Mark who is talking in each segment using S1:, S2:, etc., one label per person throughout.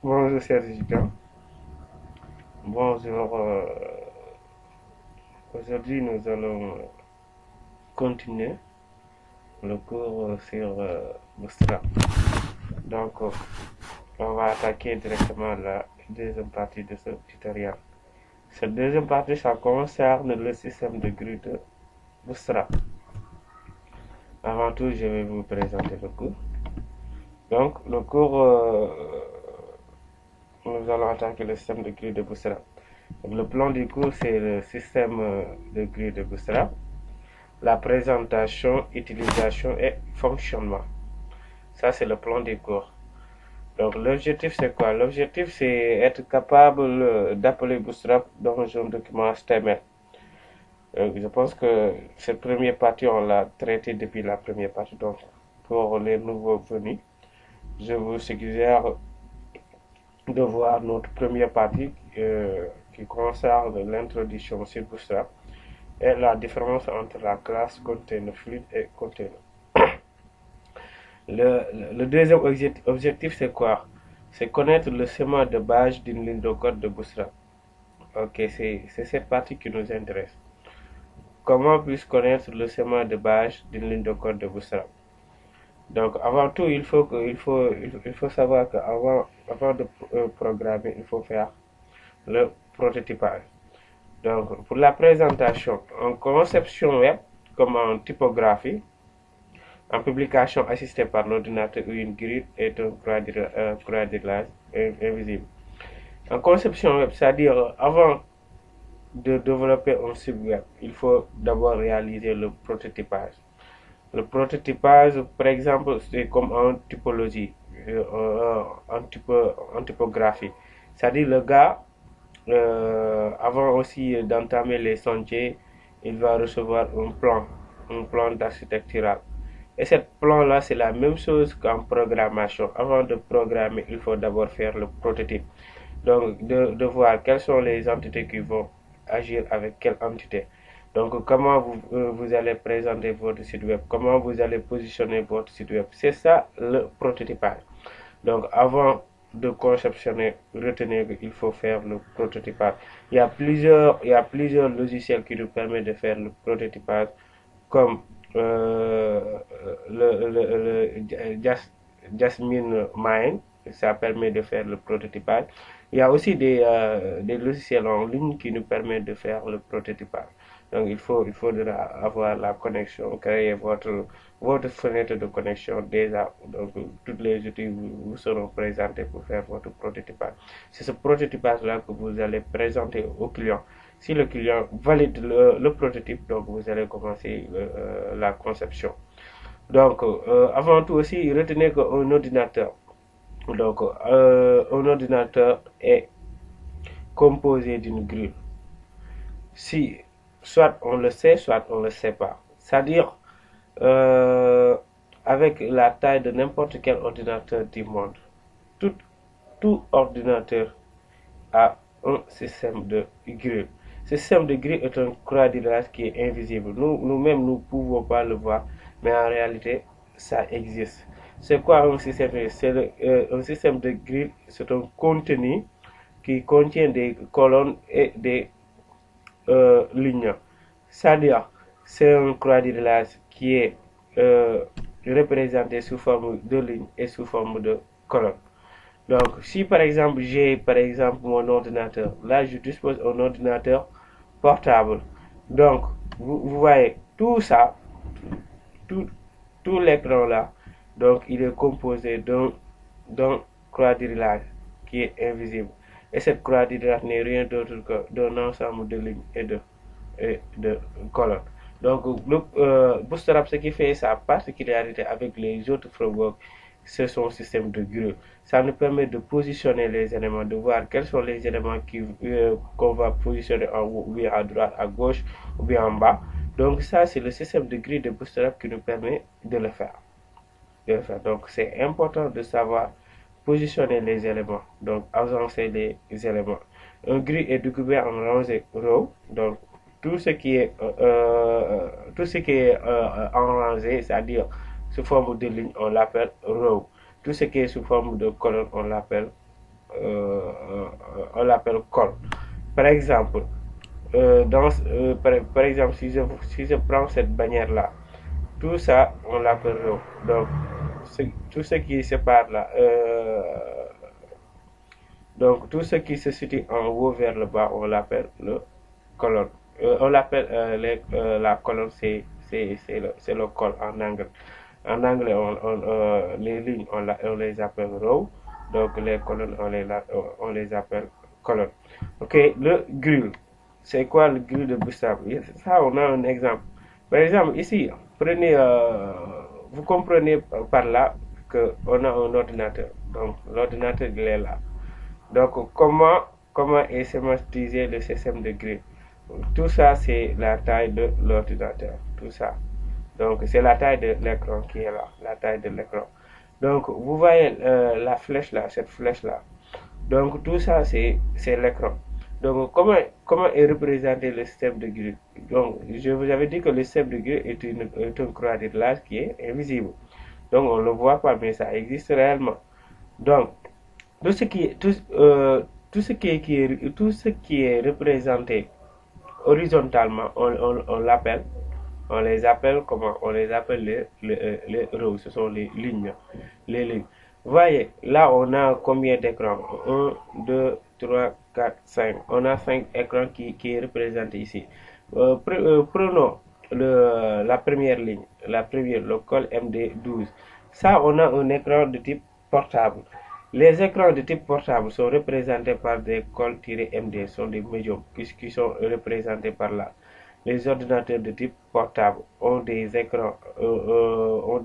S1: Bonjour chers étudiants. Bonjour. Aujourd'hui, nous allons continuer le cours sur Bootstrap. Donc, on va attaquer directement la deuxième partie de ce tutoriel. Cette deuxième partie, ça concerne le système de grille de Bootstrap. Avant tout, je vais vous présenter le cours. Donc, le cours, nous allons attaquer le système de grille de Bootstrap. Donc, le plan du cours, c'est le système de grille de Bootstrap, la présentation, utilisation et fonctionnement. Ça, c'est le plan du cours. Donc, l'objectif, c'est quoi? L'objectif, c'est être capable d'appeler Bootstrap dans un document HTML. Je pense que cette première partie, on l'a traité depuis la première partie. Donc, pour les nouveaux venus, je vous suggère de voir notre première partie qui concerne l'introduction sur Bootstrap et la différence entre la classe container fluide et container. Le deuxième objectif, c'est quoi? C'est connaître le schéma de base d'une ligne de code de Bootstrap. Ok, c'est cette partie qui nous intéresse. Comment puis-je connaître le schéma de base d'une ligne de code de Bootstrap? Donc, avant tout, il faut savoir qu'avant de programmer, il faut faire le prototypage. Donc, pour la présentation, en conception web, comme en typographie, en publication assistée par l'ordinateur ou une grille est un quadrillage invisible. En conception web, c'est-à-dire avant de développer un site web, il faut d'abord réaliser le prototypage. Le prototypage, par exemple, c'est comme en typologie, en typographie. C'est-à-dire le gars, avant aussi d'entamer les sentiers, il va recevoir un plan d'architectural. Et ce plan-là, c'est la même chose qu'en programmation. Avant de programmer, il faut d'abord faire le prototype. Donc, de voir quelles sont les entités qui vont agir avec quelle entité. Donc, comment vous allez présenter votre site web, comment vous allez positionner votre site web. C'est ça le prototypage. Donc, avant de conceptionner, retenez qu'il faut faire le prototypage. Il y a plusieurs logiciels qui nous permettent de faire le prototypage, comme le Jasmine Mind, ça permet de faire le prototypage. Il y a aussi des logiciels en ligne qui nous permettent de faire le prototypage. Donc il faudra avoir la connexion, créer votre fenêtre de connexion déjà. Donc toutes les outils vous seront présentés pour faire votre prototypage. C'est ce prototypage-là que vous allez présenter au client. Si le client valide le prototype, donc vous allez commencer la conception. Donc, avant tout aussi, retenez qu'un ordinateur, un ordinateur est composé d'une grille. Si, soit on le sait, soit on ne le sait pas. C'est-à-dire, euh, avec la taille de n'importe quel ordinateur du monde, tout, tout ordinateur a un système de grille. Ce système de grille est un quadrillage qui est invisible. Nous-mêmes, nous ne pouvons pas le voir, mais en réalité, ça existe. C'est quoi un système de grille? Un système de grille, c'est un contenu qui contient des colonnes et des lignes. C'est-à-dire, c'est un quadrillage qui est représenté sous forme de lignes et sous forme de colonnes. Donc, si par exemple j'ai par exemple mon ordinateur, là je dispose d'un ordinateur portable. Donc, vous voyez tout ça, tout, tout l'écran là, donc il est composé d'un quadrillage qui est invisible. Et cette quadrillage n'est rien d'autre que d'un ensemble de lignes et de colonnes. Donc, Bootstrap, ce qui fait sa particularité avec les autres frameworks, c'est son système de grille. Ça nous permet de positionner les éléments, de voir quels sont les éléments qu'on va positionner en haut, ou bien à droite, à gauche, ou bien en bas. Donc ça, c'est le système de grille de Bootstrap qui nous permet de le faire. Donc c'est important de savoir positionner les éléments, donc agencer les éléments. Un grid est découpé en rangées row, donc tout ce qui est en rangée, c'est-à-dire sous forme de ligne, on l'appelle row. Tout ce qui est sous forme de colonne, on l'appelle on l'appelle col. Par exemple, par exemple, si je prends cette bannière-là, tout ça, on l'appelle row. Donc, tout ce qui sépare là, donc tout ce qui se situe en haut vers le bas, on l'appelle le colonne. On l'appelle la colonne, c'est le col en anglais. En anglais, les lignes, on les appelle row. Donc les colonnes, on les appelle colonnes. Ok, le grill. C'est quoi le grill de Bootstrap? Ça, on a un exemple. Par exemple, ici, vous comprenez par là qu'on a un ordinateur. Donc l'ordinateur, il est là. Donc, comment est schématisé le système de grille? Tout ça, c'est la taille de l'ordinateur. Tout ça. Donc, c'est la taille de l'écran qui est là. La taille de l'écran. Donc, vous voyez la flèche là, cette flèche là. Donc, tout ça, c'est l'écran. Donc, comment est représenté le système de grille? Donc, je vous avais dit que le système de grille est une croix de glace qui est invisible. Donc, on ne le voit pas, mais ça existe réellement. Donc, tout ce qui est, tout ce qui est représenté horizontalement, on les appelle comment? On les appelle les rows, ce sont les lignes. Les lignes. Voyez, là on a combien d'écrans? Un, 2, 3, 4, 5. On a 5 écrans qui est représenté ici. Prenons la première ligne, le col MD12. Ça, on a un écran de type portable. Les écrans de type portable sont représentés par des cols-MD, sont des médiums qui sont représentés par là. Les ordinateurs de type portable ont des écrans, ont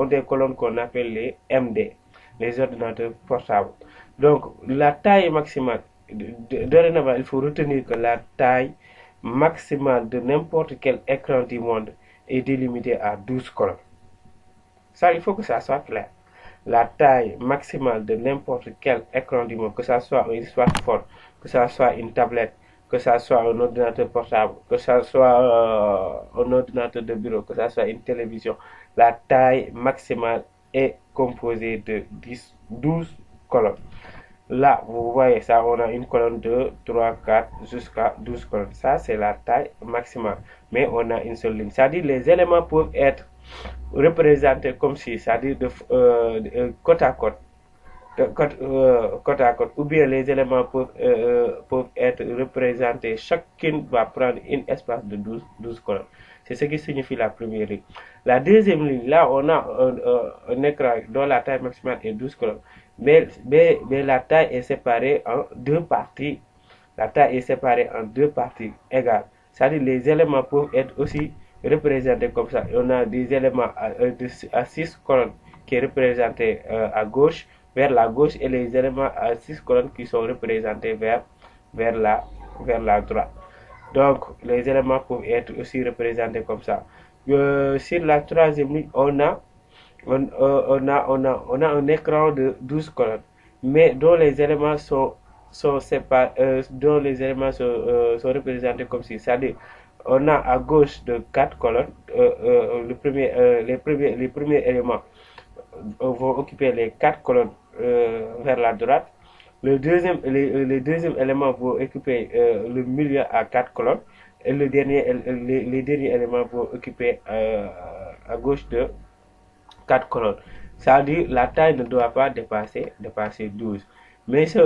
S1: des colonnes qu'on appelle les MD, les ordinateurs portables. Donc, la taille maximale, dorénavant, il faut retenir que la taille maximale de n'importe quel écran du monde est délimitée à 12 colonnes. Ça, il faut que ça soit clair. La taille maximale de n'importe quel écran du monde, que ce soit un smartphone, que ce soit une tablette, que ce soit un ordinateur portable, que ce soit un ordinateur de bureau, que ce soit une télévision, la taille maximale est composée de 12 colonnes. Là, vous voyez ça, on a une colonne de 3, 4 jusqu'à 12 colonnes. Ça, c'est la taille maximale. Mais on a une seule ligne. C'est-à-dire les éléments peuvent être représentés comme si, c'est-à-dire côte à côte. Côte à côte. Ou bien les éléments peuvent être représentés. Chacune va prendre un espace de 12 colonnes. C'est ce qui signifie la première ligne. La deuxième ligne, là, on a un écran dont la taille maximale est 12 colonnes. Mais la taille est séparée en deux parties. La taille est séparée en deux parties égales. C'est-à-dire les éléments peuvent être aussi représentés comme ça. On a des éléments à 6 colonnes qui est représenté à gauche, vers la gauche, et les éléments à 6 colonnes qui sont représentés vers la droite. Donc, les éléments peuvent être aussi représentés comme ça. Sur la troisième ligne, on a un écran de 12 colonnes, mais dont les éléments sont séparés, dont les éléments sont représentés comme ci. C'est-à-dire, on a à gauche de 4 colonnes, les premiers éléments vont occuper les 4 colonnes vers la droite. Les deuxièmes éléments vont occuper le milieu à 4 colonnes, et les derniers éléments vont occuper à gauche de 4 colonnes. Ça veut dire la taille ne doit pas dépasser 12. Mais c'est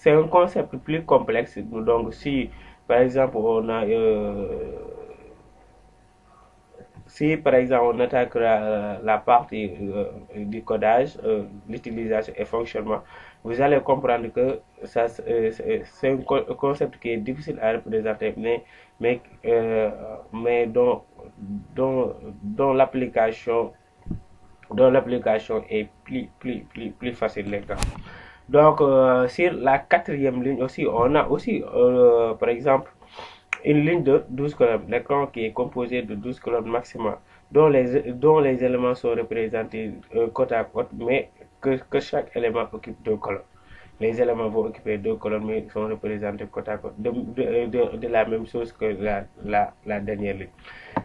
S1: un concept plus complexe. Donc, si par exemple si par exemple on attaque la partie du codage, l'utilisation et fonctionnement, vous allez comprendre que c'est un concept qui est difficile à représenter, mais dont l'application est plus facile l'écran. Donc, sur la quatrième ligne aussi, on a aussi, par exemple, une ligne de 12 colonnes, l'écran qui est composé de 12 colonnes maximum, dont les éléments sont représentés côte à côte, mais que chaque élément occupe 2 colonnes. Les éléments vont occuper 2 colonnes, mais sont représentés côte à côte de la même chose que la dernière ligne.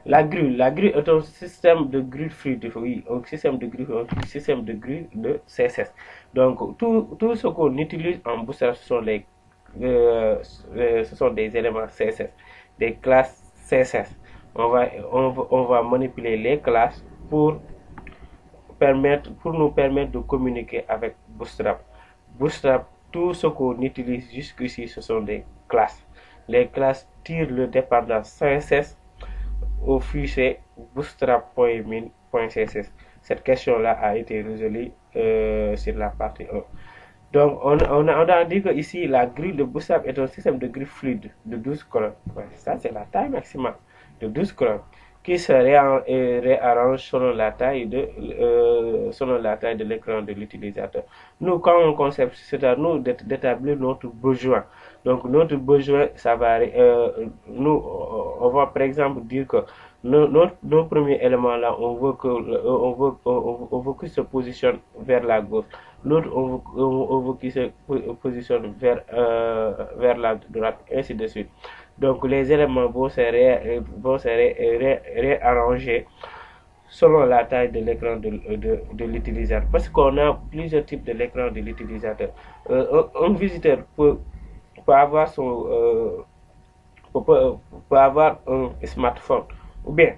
S1: La grue est un système de grue fluide, oui, un système de grue de CSS. Donc, tout ce qu'on utilise en Bootstrap, ce sont des éléments CSS, des classes CSS. On va manipuler les classes pour nous permettre de communiquer avec Bootstrap. Bootstrap, tout ce qu'on utilise jusqu'ici, ce sont des classes. Les classes tirent le dépendance CSS au fichier bootstrap.min.css. Cette question-là a été résolue sur la partie 1. Donc, on a dit que ici, la grille de Bootstrap est un système de grille fluide de 12 colonnes. Ouais, ça, c'est la taille maximale de 12 colonnes qui se réarrange selon la taille de l'écran de l'utilisateur. Nous, quand on concept, c'est à nous d'établir notre besoin. Donc, notre besoin, ça va, nous, on va par exemple dire que nos premiers éléments là, on veut qu'ils se positionnent vers la gauche. L'autre, on veut qu'il se positionne vers la droite, ainsi de suite. Donc, les éléments vont se réarranger selon la taille de l'écran de l'utilisateur. Parce qu'on a plusieurs types de l'écran de l'utilisateur. Un visiteur peut avoir peut avoir un smartphone, ou bien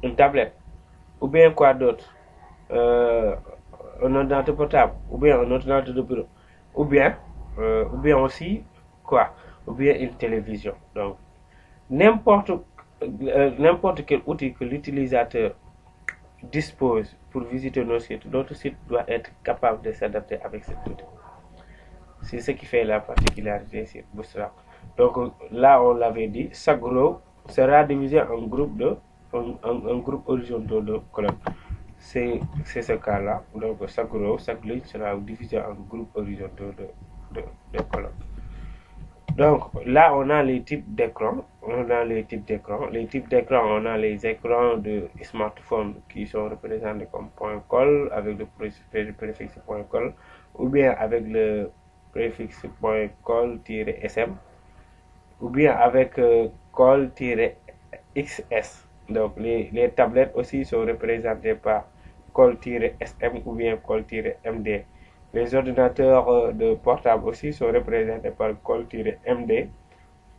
S1: une tablette, ou bien quoi d'autre, un ordinateur portable, ou bien un ordinateur de bureau, ou bien aussi quoi, ou bien une télévision. Donc, n'importe quel outil que l'utilisateur dispose pour visiter notre site doit être capable de s'adapter avec cet outil. C'est ce qui fait la particularité sur Bootstrap. Donc là, on l'avait dit, chaque row sera divisé en un groupe horizontal de colonnes. C'est ce cas-là. Donc chaque row, chaque ligne sera divisé en groupe horizontal de colonnes. Donc là, on a les types d'écran. Les types d'écran, on a les écrans de smartphone qui sont représentés comme point call avec le préfixe point call, ou bien avec le préfixe point call-sm, ou bien avec call-xs. Donc les tablettes aussi sont représentées par call-sm ou bien call-md. Les ordinateurs de portable aussi sont représentés par call-md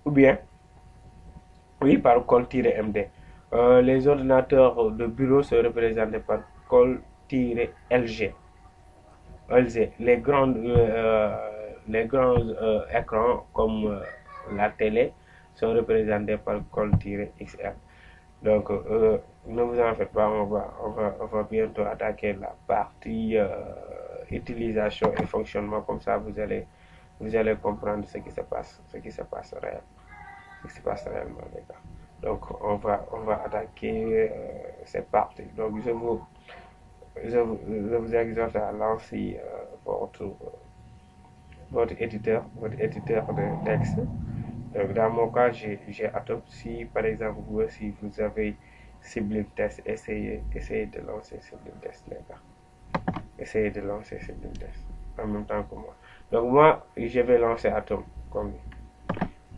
S1: ou bien, oui, par call-md. Les ordinateurs de bureau sont représentés par call-lg. Les grands écrans comme la télé sont représentés par call-xl. Donc, ne vous en faites pas, on va bientôt attaquer la partie utilisation et fonctionnement. Comme ça, vous allez comprendre ce qui se passe réellement, les gars. Donc, on va attaquer cette partie. Donc, je vous exhorte à lancer votre éditeur de texte. Donc, dans mon cas, j'ai Atom. Si par exemple si vous avez Sublime Text, essayez de lancer Sublime Text, les gars. Essayez de lancer Sublime Text en même temps que moi. Donc moi, je vais lancer Atom comme.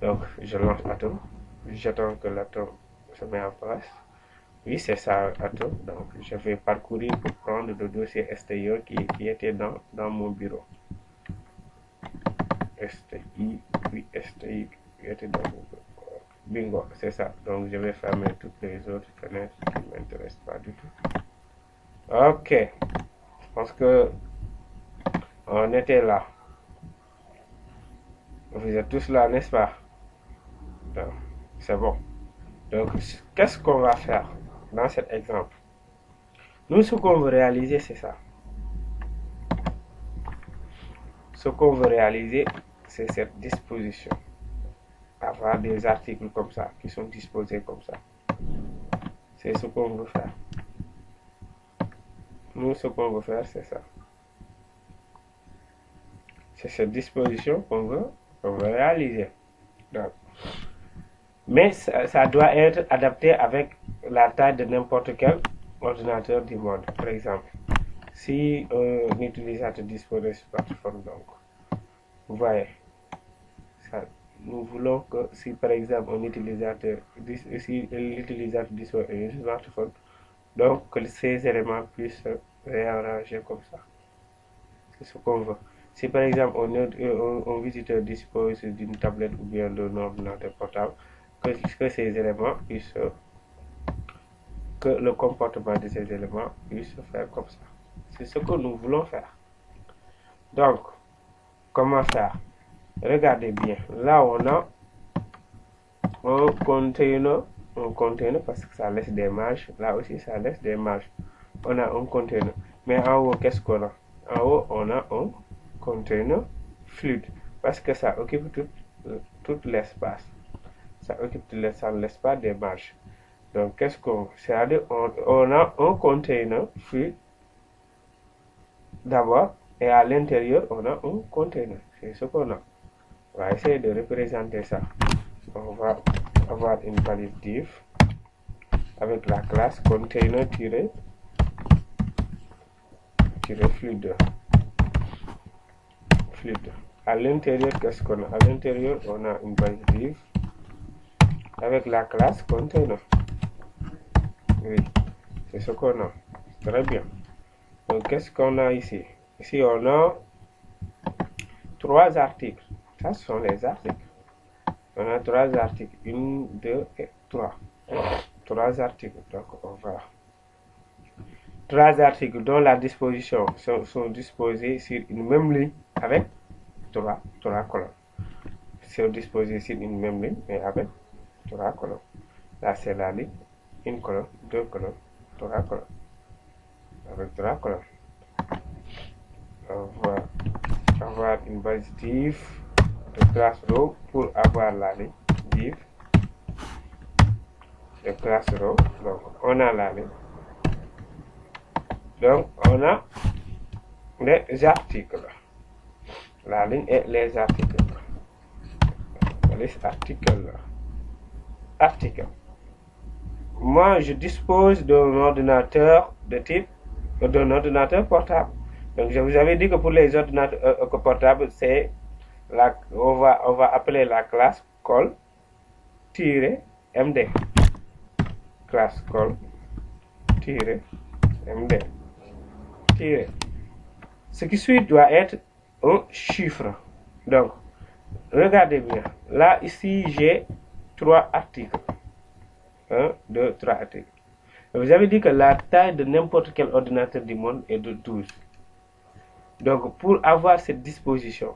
S1: Donc je lance Atom. J'attends que l'Atom se met en place. Oui, c'est ça, Atom. Donc je vais parcourir pour prendre le dossier STIO qui était dans mon bureau. STI, oui, STI était dans mon bureau. Bingo, c'est ça. Donc je vais fermer toutes les autres fenêtres qui ne m'intéressent pas du tout. Ok. Je pense que on était là. Vous êtes tous là, n'est-ce pas? C'est bon. Donc, qu'est-ce qu'on va faire dans cet exemple? Nous, ce qu'on veut réaliser, c'est ça. Ce qu'on veut réaliser, c'est cette disposition. Avoir des articles comme ça, qui sont disposés comme ça. C'est ce qu'on veut faire. Nous, ce qu'on veut faire, c'est ça. C'est cette disposition qu'on veut réaliser. Donc, mais ça doit être adapté avec la taille de n'importe quel ordinateur du monde. Par exemple, si un utilisateur dispose de smartphone, donc, vous voyez, ça, nous voulons que si par exemple un utilisateur, si l'utilisateur dispose d'un smartphone, donc que ces éléments puissent se réarranger comme ça. C'est ce qu'on veut. Si par exemple un visiteur dispose d'une tablette ou bien d'un ordinateur portable, que ces éléments puissent, que le comportement de ces éléments puisse se faire comme ça. C'est ce que nous voulons faire. Donc, comment faire? Regardez bien. Là, on a un container parce que ça laisse des marges. Là aussi, ça laisse des marges. On a un container. Mais en haut, qu'est-ce qu'on a? En haut, on a un container fluide parce que ça occupe tout l'espace. Ça occupe tout l'espace, ça ne laisse pas des marges. Donc, qu'est-ce qu'on... C'est-à-dire, on a un container fluide d'abord et à l'intérieur, on a un container. C'est ce qu'on a. On va essayer de représenter ça. On va avoir une valise div avec la classe container-fluide. À l'intérieur, qu'est-ce qu'on a? À l'intérieur, on a une valise div avec la classe container. Oui, c'est ce qu'on a. Très bien. Donc, qu'est-ce qu'on a ici? Ici, on a 3 articles. Ça, ce sont les articles. On a 3 articles. 1, 2 et 3. 3 articles. Donc, on va... 3 articles dont la disposition sont disposés sur une même ligne avec 3 colonnes. Sont disposés sur une même ligne, mais avec 3 colonnes. Là, c'est la ligne. 1 colonne, 2 colonnes, 3 colonnes. Avec 3 colonnes. On va avoir une base div de classe row pour avoir la ligne div de classe row. Donc, on a la ligne. Donc, on a les articles. La ligne et les articles. Les articles. Moi, je dispose d'un ordinateur de type d'un ordinateur portable. Donc, je vous avais dit que pour les ordinateurs portables, c'est on va appeler la classe call-md. Classe call-md. Ce qui suit doit être un chiffre. Donc, regardez bien. Là, ici, j'ai 3 articles. 1, 2, 3 articles. Vous avez dit que la taille de n'importe quel ordinateur du monde est de 12. Donc, pour avoir cette disposition,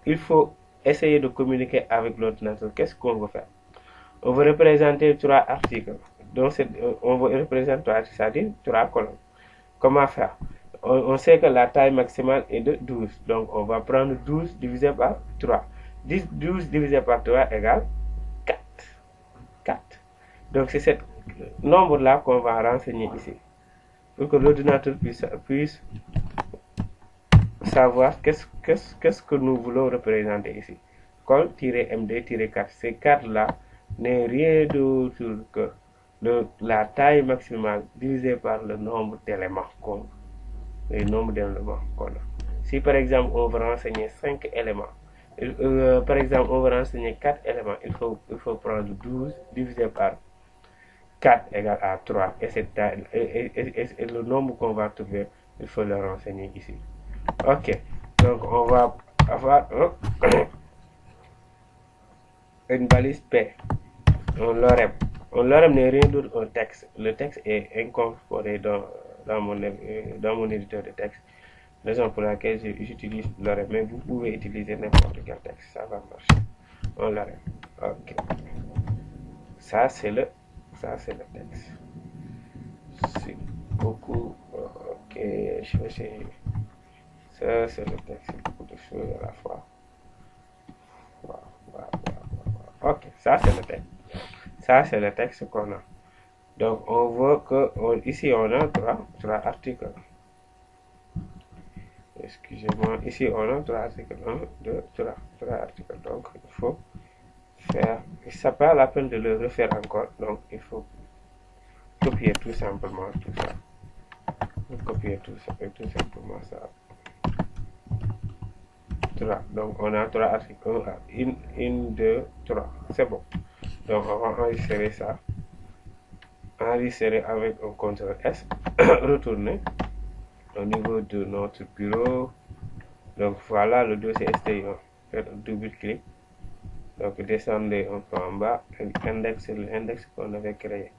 S1: il faut essayer de communiquer avec l'ordinateur. Qu'est-ce qu'on veut faire? On veut représenter 3 articles. Donc, on veut représenter 3 articles, c'est-à-dire 3 colonnes. Comment faire? On sait que la taille maximale est de 12. Donc, on va prendre 12 divisé par 3. 12 divisé par 3 égale 4. 4. Donc, c'est ce nombre-là qu'on va renseigner ici. Pour que l'ordinateur puisse savoir qu'est-ce que nous voulons représenter ici. Col-md-4. Ces 4-là n'est rien d'autre que la taille maximale divisée par le nombre d'éléments qu'on a. Si par exemple on veut renseigner 5 éléments, par exemple on veut renseigner 4 éléments, il faut prendre 12 divisé par 4 égale à 3 et le nombre qu'on va trouver, il faut le renseigner ici. Ok, donc on va avoir une balise P, un lorem. Un lorem n'est rien d'autre qu'un texte. Le texte est incorporé dans mon éditeur de texte. Raison pour laquelle j'utilise lorem, mais vous pouvez utiliser n'importe quel texte, ça va marcher. Un lorem. Ok. Ça c'est le texte. C'est beaucoup. Ok, je vais essayer. Ça c'est le texte, c'est beaucoup de choses à la fois. Ok, ça c'est le texte. Ça c'est le texte qu'on a. Donc on voit que ici on a 3 articles. Excusez-moi, ici on a 3 articles. 1, 2, 3 articles. Donc il faut faire. Ça pas la peine de le refaire encore. Donc il faut copier tout simplement tout ça. Je copier tout simplement ça. 3. Donc on a 3 articles. 1, 2, 3. C'est bon. Donc on va enregistrer ça. Enregistrer avec un CTRL S. Retourner au niveau de notre bureau. Donc voilà le dossier STI1. Faites un double clic. Donc descendez un peu en bas et indexez l'index qu'on avait créé.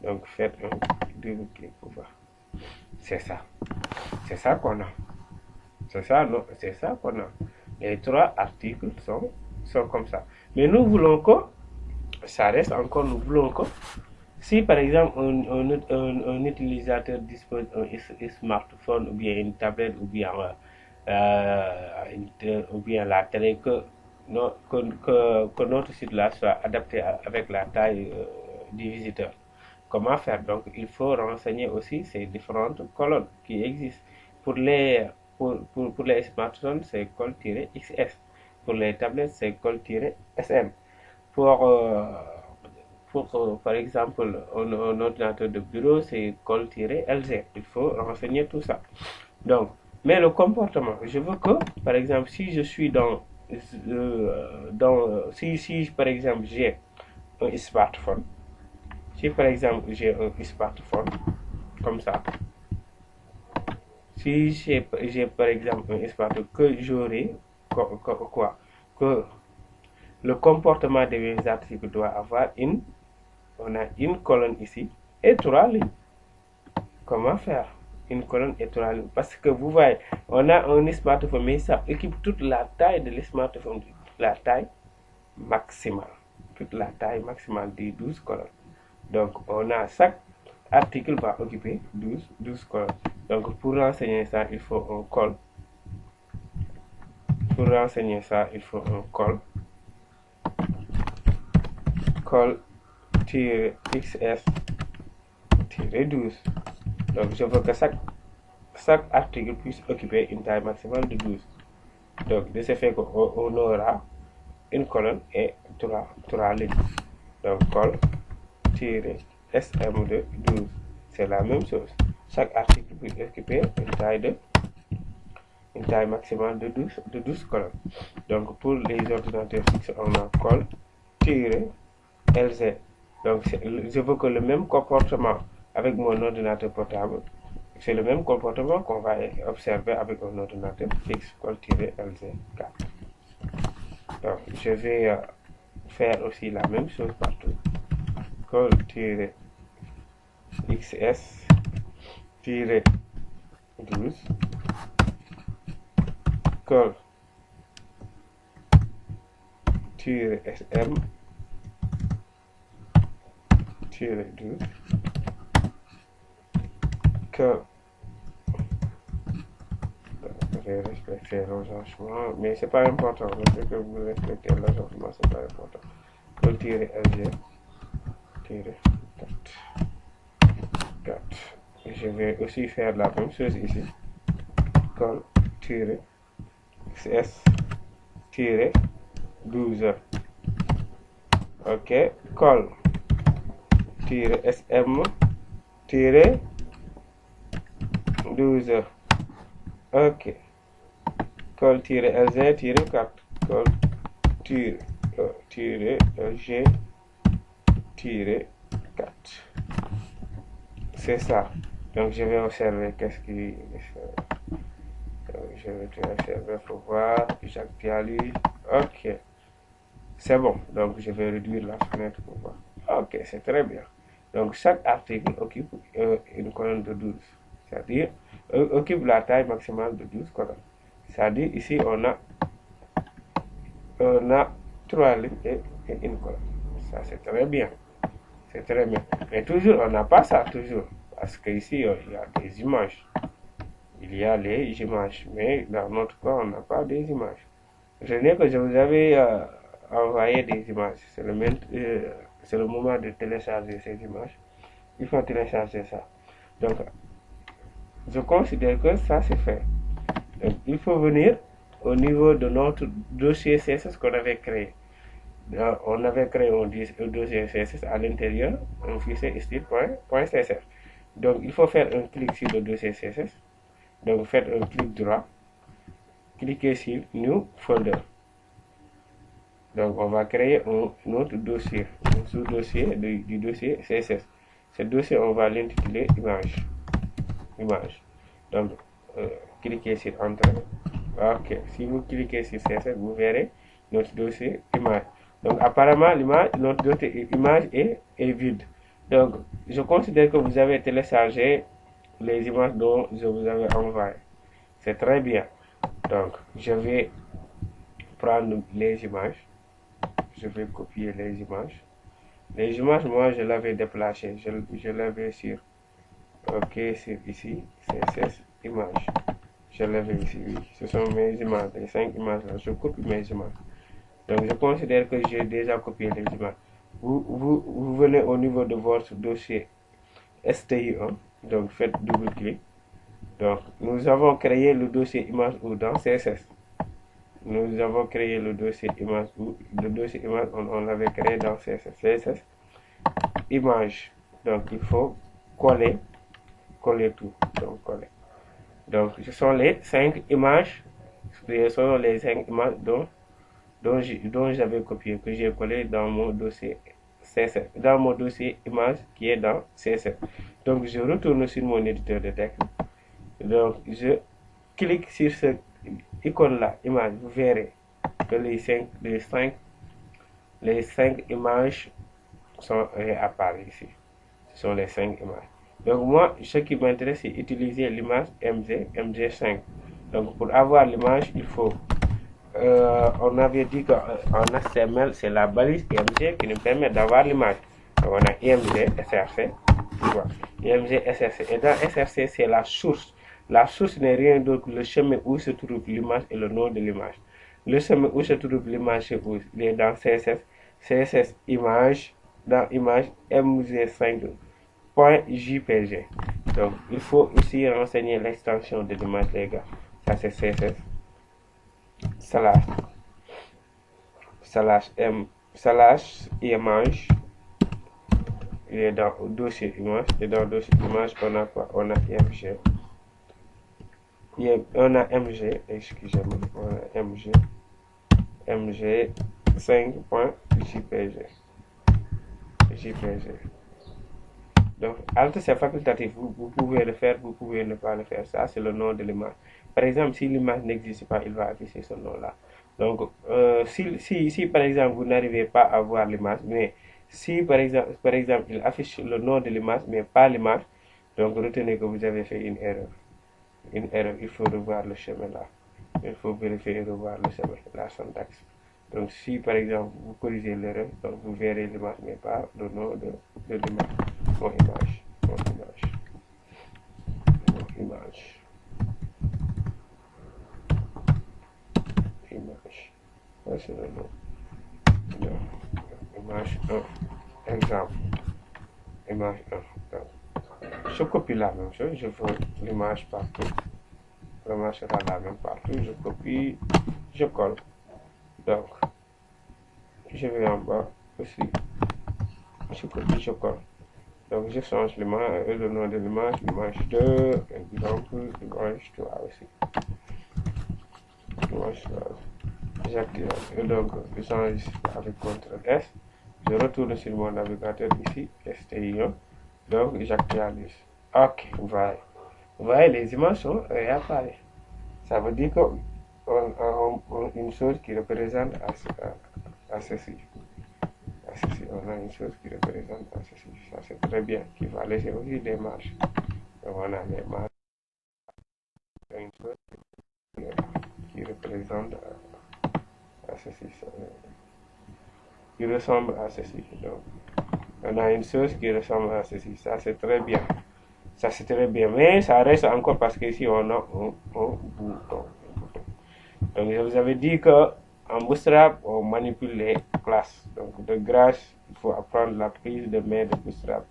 S1: Donc faites un double clic pour voir. C'est ça. C'est ça qu'on a. C'est ça, non, c'est ça qu'on a. Les 3 articles sont comme ça. Mais nous voulons que ça reste encore, nous voulons que si par exemple un utilisateur dispose d'un smartphone ou bien une tablette ou bien la télé, que notre site là soit adapté avec la taille du visiteur. Comment faire? Donc il faut renseigner aussi ces différentes colonnes qui existent. Pour les smartphones, c'est col-XS. Pour les tablettes, c'est col-SM. Par exemple, un ordinateur de bureau, c'est col-LZ. Il faut renseigner tout ça. Donc, mais le comportement, je veux que, par exemple, si je suis si par exemple j'ai un smartphone, si par exemple j'ai un smartphone comme ça, si j'ai par exemple un smartphone que j'aurai quoi, que le comportement de mes articles doit avoir on a une colonne ici et 3 lignes. Comment faire? Une colonne et 3 lignes. Parce que vous voyez, on a un smartphone, mais ça occupe toute la taille de smartphone, la taille maximale. Toute la taille maximale des 12 colonnes. Donc, on a chaque article va occuper 12 colonnes. Donc, pour renseigner ça, il faut un col. Pour renseigner ça, il faut un col. Col-XS-12. Donc, je veux que chaque article puisse occuper une taille maximale de 12. Donc, de ce fait qu'on aura une colonne et 3 lignes. Donc, col-SM de 12. C'est la même chose. Chaque article peut occuper une taille maximale de 12 colonnes. Donc, pour les ordinateurs fixes, on a col-LZ. Donc, je veux que le même comportement avec mon ordinateur portable, c'est le même comportement qu'on va observer avec un ordinateur fixe, col-LZ4. Donc, je vais faire aussi la même chose partout. Col-XS-12. Col-SM 12. Que je vais respecter l'agencement, mais c'est pas important. Le fait que vous respectez l'agencement, c'est pas important. Col-LG 4. Je vais aussi faire la même chose ici. Col-XS-12. Ok. Col-SM-12. Ok. Col-LZ-4. Col-LG-4. C'est ça. Donc je vais observer qu'est-ce qui... Je vais tout observer pour voir. J'actualise. Ok. C'est bon. Donc je vais réduire la fenêtre pour voir. Ok, c'est très bien. Donc chaque article occupe une colonne de 12. C'est-à-dire, occupe la taille maximale de 12 colonnes. C'est-à-dire, ici, on a 3 lignes et une colonne. Ça, c'est très bien. C'est très bien. Mais toujours, on n'a pas ça, toujours. Parce qu'ici, il y a des images. Il y a les images. Mais dans notre cas, on n'a pas des images. Je n'ai que je vous avais envoyé des images. C'est le moment de télécharger ces images. Il faut télécharger ça. Donc, je considère que ça c'est fait. Donc, il faut venir au niveau de notre dossier CSS qu'on avait créé. Donc, on avait créé un dossier CSS à l'intérieur, un fichier style.css. Donc, il faut faire un clic sur le dossier CSS. Donc, faites un clic droit. Cliquez sur New Folder. Donc, on va créer un autre dossier, un sous-dossier du dossier CSS. Ce dossier, on va l'intituler Image. Image. Donc, cliquez sur Entrée. Ok, si vous cliquez sur CSS, vous verrez notre dossier Image. Donc, apparemment, notre dossier Image est vide. Donc, je considère que vous avez téléchargé les images dont je vous avais envoyé. C'est très bien. Donc, je vais prendre les images. Je vais copier les images. Les images, moi, je l'avais déplacé. Je l'avais sur, ok, c'est ici, CSS, images. Je l'avais ici, oui. Ce sont mes images, les 5 images là. Je copie mes images. Donc, je considère que j'ai déjà copié les images. Vous venez au niveau de votre dossier STI1. Donc, faites double-clic. Donc, nous avons créé le dossier image ou dans CSS. Nous avons créé le dossier image ou le dossier image, on l'avait créé dans CSS. CSS image. Donc, il faut coller tout. Donc, coller. Donc, ce sont les 5 images. Ce sont les 5 images dont j'avais copié, que j'ai collé dans mon dossier CSS, dans mon dossier image qui est dans CSS. Donc, je retourne sur mon éditeur de texte. Donc, je clique sur cette icône-là, image. Vous verrez que les 5 images sont réapparues ici. Ce sont les 5 images. Donc, moi, ce qui m'intéresse, c'est utiliser l'image MG5. Donc, pour avoir l'image, il faut on avait dit qu'en HTML, c'est la balise IMG qui nous permet d'avoir l'image. Donc, on a IMG, SRC, tu vois, IMG, SRC. Et dans SRC, c'est la source. La source n'est rien d'autre que le chemin où se trouve l'image et le nom de l'image. Le chemin où se trouve l'image, c'est où il est dans CSS. CSS image, dans image MG5.jpg. Donc, il faut ici renseigner l'extension de l'image, les gars. Ça, c'est CSS. Slash image. Il est dans le dossier image. Et dans le dossier image, on a quoi? On a img. On a mg, excusez-moi. On a mg. mg5.jpg. jpg. Donc, alt, c'est facultatif. Vous pouvez le faire, vous pouvez ne pas le faire. Ça, c'est le nom de l'image. Par exemple, si l'image n'existe pas, il va afficher ce nom-là. Donc, si par exemple, vous n'arrivez pas à voir l'image, mais si par exemple, il affiche le nom de l'image, mais pas l'image, donc retenez que vous avez fait une erreur. Une erreur, il faut revoir le chemin là. Il faut vérifier et revoir le chemin, la syntaxe. Donc, si par exemple, vous corrigez l'erreur, donc vous verrez l'image, mais pas le nom de l'image. Mon image. Ça, c'est le nom. Image 1. Exemple. Image 1. Donc, je copie la même chose. Je veux l'image partout. L'image sera la même partout. Je copie. Je colle. Donc, je vais en bas aussi. Je copie, je colle. Donc, je change l'image, le nom de l'image 2, exemple, image 3 aussi. Image 3. J'active. Et donc, je change avec CTRL S. Je retourne sur mon navigateur ici, STI1. Donc, j'actualise. Ok, voilà. Vous voyez, les images sont réapparues. Ça veut dire qu'on a une chose qui représente à ceci. On a une chose qui représente à ceci. Ça, c'est très bien. Qui va laisser aussi des marges. Donc, on a les marges. Une chose qui représente à ceci. Qui ressemble à ceci. Donc, on a une chose qui ressemble à ceci. Ça, c'est très bien. Ça, c'est très bien. Mais ça reste encore parce qu'ici, on a un bouton. Donc, je vous avais dit qu'en Bootstrap, on manipule les classes. Donc, de grâce, il faut apprendre la prise de main de Bootstrap.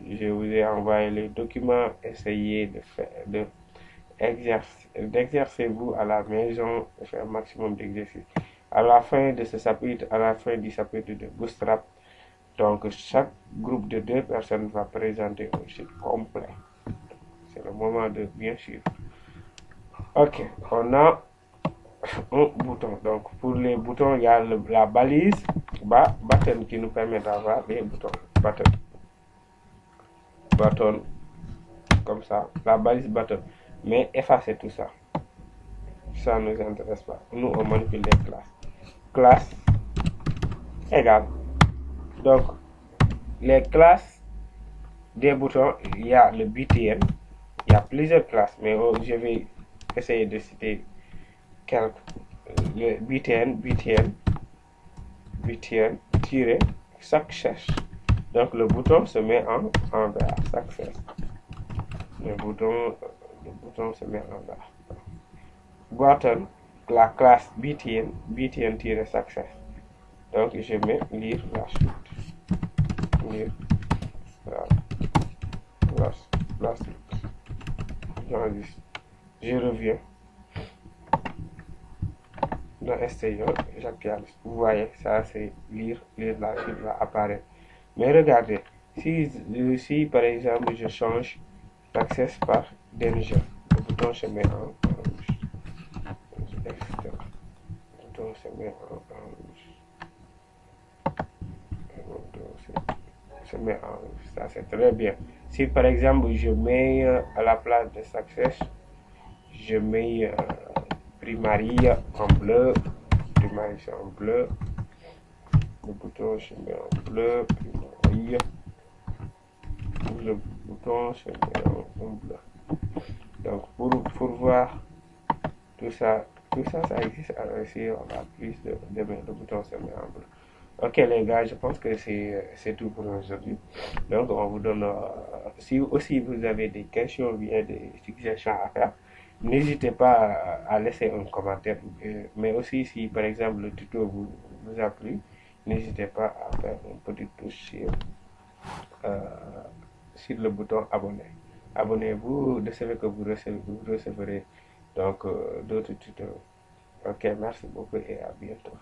S1: Je vous ai envoyé les documents. Essayez d'exercer-vous à la maison, de faire un maximum d'exercices. À la fin de ce chapitre, à la fin du chapitre de Bootstrap, Donc, chaque groupe de 2 personnes va présenter un chiffre complet. C'est le moment de bien suivre. Ok, on a un bouton. Donc, pour les boutons, il y a la balise button qui nous permet d'avoir les boutons. Button, comme ça. La balise button. Mais effacer tout ça. Ça ne nous intéresse pas. Nous, on manipule les classes. Classe égale. Donc, les classes des boutons, il y a le BTN. Il y a plusieurs classes, mais je vais essayer de citer quelques. Le BTN, tirer, success. Donc, le bouton se met en vert, success. Le bouton se met en vert. Button, la classe BTN-success. Donc, je mets lire la suite. Lire la suite. Je reviens dans STO, j'actualise. Vous voyez, ça c'est lire la suite va apparaître. Mais regardez, si par exemple je change l'accès par danger, le bouton se met en rouge. Le bouton se met en rouge. Se met en rouge. Ça c'est très bien. Si par exemple je mets à la place de success, je mets primarie en bleu, primarie en bleu, le bouton se met en bleu, primarie, le bouton se met en bleu. Donc pour voir tout ça ça existe ici, on a plus de le bouton se met en bleu. Ok les gars, je pense que c'est tout pour aujourd'hui. Donc on vous donne, si aussi vous avez des questions ou bien des suggestions à faire, n'hésitez pas à laisser un commentaire. Mais aussi si par exemple le tuto vous a plu, n'hésitez pas à faire une petite touche sur le bouton abonner. Abonnez-vous de ce que vous recevrez donc d'autres tutos. Ok, merci beaucoup et à bientôt.